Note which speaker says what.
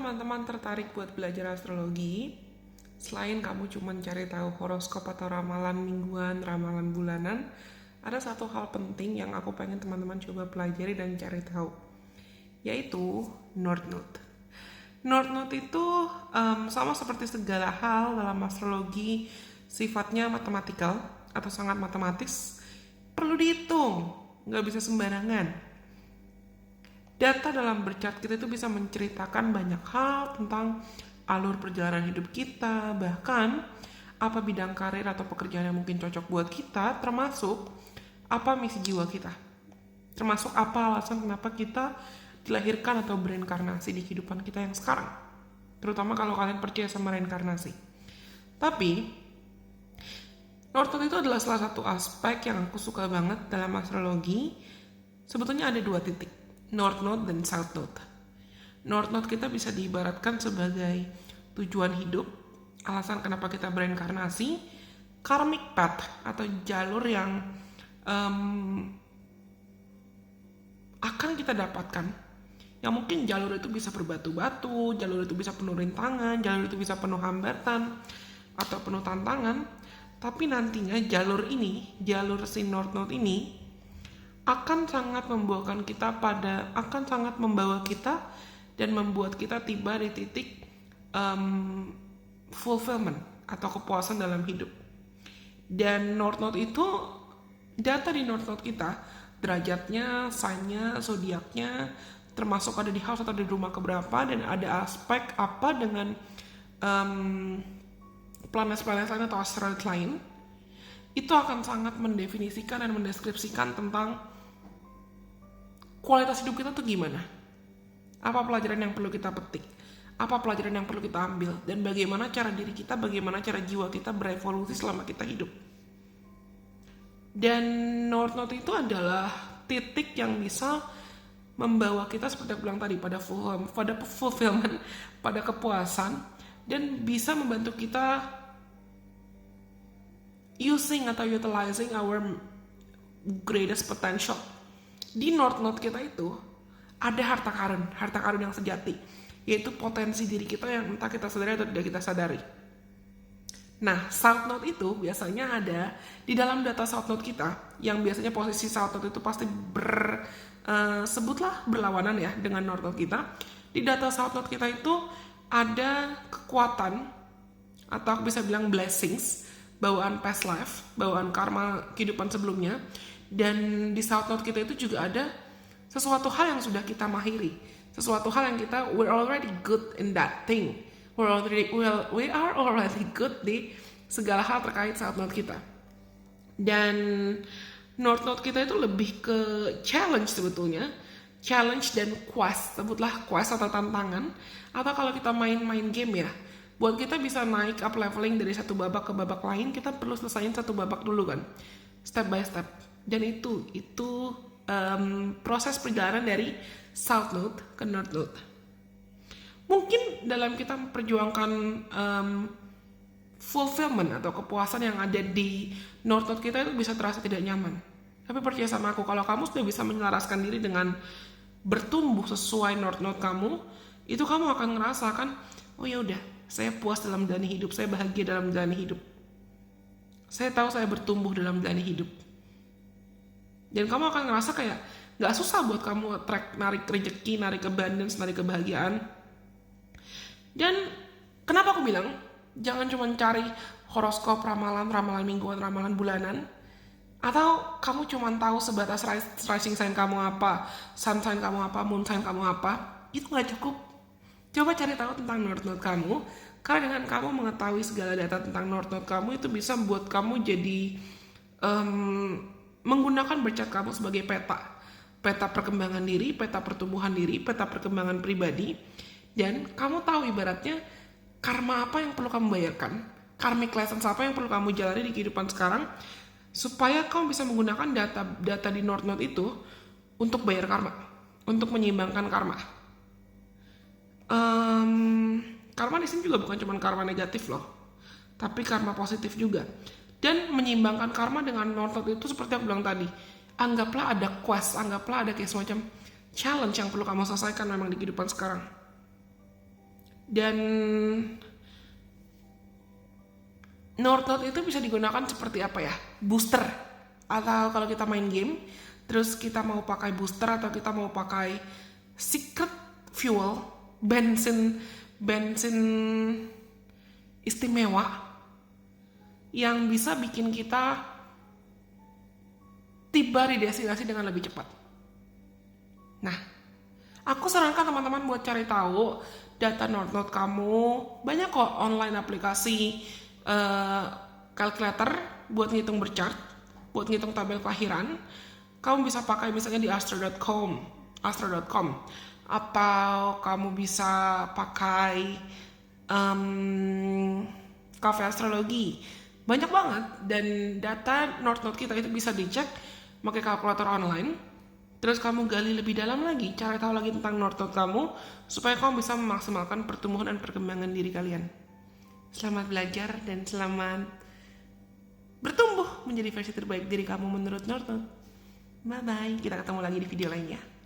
Speaker 1: teman-teman tertarik buat belajar astrologi, selain kamu cuma cari tahu horoskop atau ramalan mingguan, ramalan bulanan, ada satu hal penting yang aku pengen teman-teman coba pelajari dan cari tahu, yaitu North Node. North Node itu sama seperti segala hal dalam astrologi, sifatnya matematikal atau sangat matematis, perlu dihitung, nggak bisa sembarangan. Data dalam bercat kita itu bisa menceritakan banyak hal tentang alur perjalanan hidup kita, bahkan apa bidang karir atau pekerjaan yang mungkin cocok buat kita, termasuk apa misi jiwa kita, termasuk apa alasan kenapa kita dilahirkan atau bereinkarnasi di kehidupan kita yang sekarang, terutama kalau kalian percaya sama reinkarnasi. Tapi North Node itu adalah salah satu aspek yang aku suka banget dalam astrologi. Sebetulnya ada dua titik, North Node dan South Node. North Node kita bisa diibaratkan sebagai tujuan hidup, alasan kenapa kita bereinkarnasi, karmic path atau jalur yang akan kita dapatkan. Yang mungkin jalur itu bisa berbatu-batu, jalur itu bisa penuh rintangan, jalur itu bisa penuh hambatan atau penuh tantangan. Tapi nantinya jalur si North Node ini akan sangat membawa kita dan membuat kita tiba di titik fulfillment atau kepuasan dalam hidup. Dan North Node itu, data di North Node kita, derajatnya, sign-nya, zodiaknya, termasuk ada di house atau di rumah keberapa, dan ada aspek apa dengan planet-planet lain atau asteroid lain, itu akan sangat mendefinisikan dan mendeskripsikan tentang kualitas hidup kita tuh gimana. Apa pelajaran yang perlu kita petik, apa pelajaran yang perlu kita ambil, dan bagaimana cara diri kita, bagaimana cara jiwa kita berevolusi selama kita hidup. Dan North Node itu adalah titik yang bisa membawa kita, seperti aku bilang tadi, pada fulfillment, pada kepuasan, dan bisa membantu kita using atau utilizing our greatest potential. Di North Node kita itu ada harta karun yang sejati, yaitu potensi diri kita yang entah kita sadari atau tidak kita sadari. Nah, South Node itu biasanya ada di dalam data South Node kita, yang biasanya posisi South Node itu pasti sebutlah berlawanan ya dengan North Node kita. Di data South Node kita itu ada kekuatan, atau aku bisa bilang blessings, bawaan past life, bawaan karma kehidupan sebelumnya. Dan di South Node kita itu juga ada sesuatu hal yang sudah kita mahiri, sesuatu hal yang we're already good in that thing. We are already good di segala hal terkait South Node kita. Dan North Node kita itu lebih ke challenge sebetulnya, challenge dan quest, sebutlah quest atau tantangan, atau kalau kita main game ya, buat kita bisa naik up leveling dari satu babak ke babak lain, kita perlu selesaiin satu babak dulu kan, step by step. Dan itu proses perjalanan dari South Node ke North Node. Mungkin dalam kita memperjuangkan fulfillment atau kepuasan yang ada di North Node kita itu bisa terasa tidak nyaman. Tapi percaya sama aku, kalau kamu sudah bisa menyelaraskan diri dengan bertumbuh sesuai North Node kamu, itu kamu akan ngerasakan, oh ya udah, saya puas dalam menjalani hidup, saya bahagia dalam menjalani hidup. Saya tahu saya bertumbuh dalam menjalani hidup. Dan kamu akan ngerasa kayak gak susah buat kamu narik rezeki, narik abundance, narik kebahagiaan. Dan kenapa aku bilang jangan cuma cari horoskop, ramalan mingguan, ramalan bulanan, atau kamu cuma tahu sebatas rising sign kamu apa, sun sign kamu apa, moon sign kamu apa. Itu gak cukup. Coba cari tahu tentang North Node kamu, karena dengan kamu mengetahui segala data tentang North Node kamu, itu bisa membuat kamu jadi menggunakan bercat kamu sebagai peta perkembangan diri, peta pertumbuhan diri, peta perkembangan pribadi. Dan kamu tahu ibaratnya karma apa yang perlu kamu bayarkan, karmic lessons apa yang perlu kamu jalani di kehidupan sekarang, supaya kamu bisa menggunakan data di North Node itu untuk bayar karma, untuk menyeimbangkan karma. Karma di sini juga bukan cuma karma negatif loh, tapi karma positif juga. Dan menyeimbangkan karma dengan North Node itu seperti aku bilang tadi, anggaplah ada quest, anggaplah ada kayak semacam challenge yang perlu kamu selesaikan memang di kehidupan sekarang. Dan North Node itu bisa digunakan seperti apa ya? Booster. Atau kalau kita main game, terus kita mau pakai booster atau kita mau pakai secret fuel, bensin istimewa yang bisa bikin kita tiba di destinasi dengan lebih cepat. Nah, aku sarankan teman-teman buat cari tahu data North Node kamu. Banyak kok online aplikasi calculator buat ngitung berchart, buat ngitung tabel kelahiran. Kamu bisa pakai misalnya di astro.com, atau kamu bisa pakai Cafe Astrologi. Banyak banget, dan data North Node kita itu bisa dicek pakai kalkulator online. Terus kamu gali lebih dalam lagi, cari tahu lagi tentang North Node kamu, supaya kamu bisa memaksimalkan pertumbuhan dan perkembangan diri kalian. Selamat belajar dan selamat bertumbuh menjadi versi terbaik diri kamu menurut North Node. Bye-bye, kita ketemu lagi di video lainnya.